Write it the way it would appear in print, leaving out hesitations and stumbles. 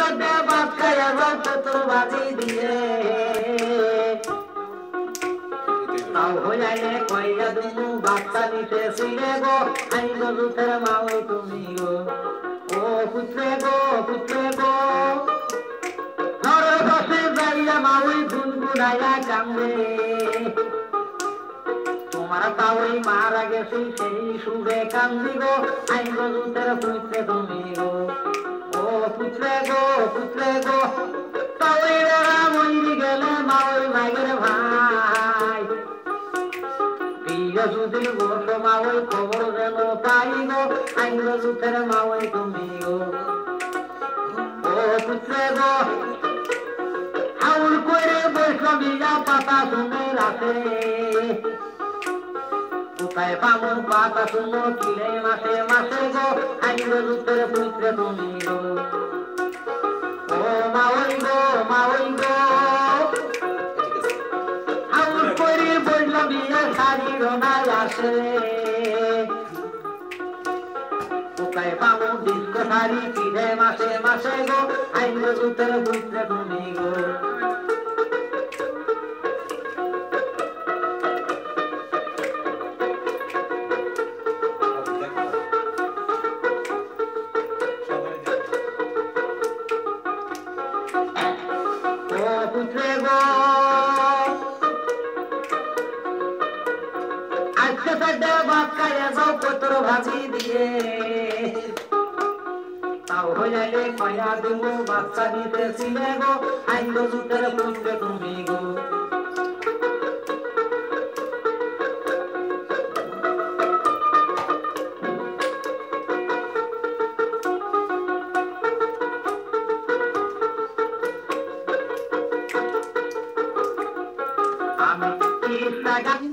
সাথে ভাত খাইয়া যাও তোর ভাজি দিয়ে তাও হইলে কইয়া দিনু বাচ্চা নিতে ছিলে গো আইন দুধের মা ওই তুমি গো ও পুত্রে গো ঘরে বসে যাইয়া মা ওই গুনগুনাইয়া কান্দে তোমার তাওই মারা গেছি সেই সুরে কান্দি গো আইন দুধের পুত্রে তুমি গো ও পুত্রে গো তাওই ওরা মরি গেলে মা ওই মায়ের ভাই যদি বস মা ওই খবর যেন পাই গো আইন দুধের মা ওই তুমি গো ও পুত্রে গো আউল করে বৈষ্ণবীরা পাতা শুনে রাখে কোথায় পামন পাতা শুনো কিলে মাসে গো আইন দুধের পুত্রে তুমি গো ও মা ওই গো আউল করে বৈষ্ণবীরা শাড়ির নাই আসে কোথায় পাবো দীর্ঘ শাড়ি কিনে মাসে গো আইন দুধের পুত্রে তুমি গো আজকে সাথে ভাত খাইয়া যাও তোর ভাজি দিয়ে তাও হইলে কয়া দিমু বাচ্চা নিতে ছিলে গো আইন দুধের পুত্রে তুমি গো আমি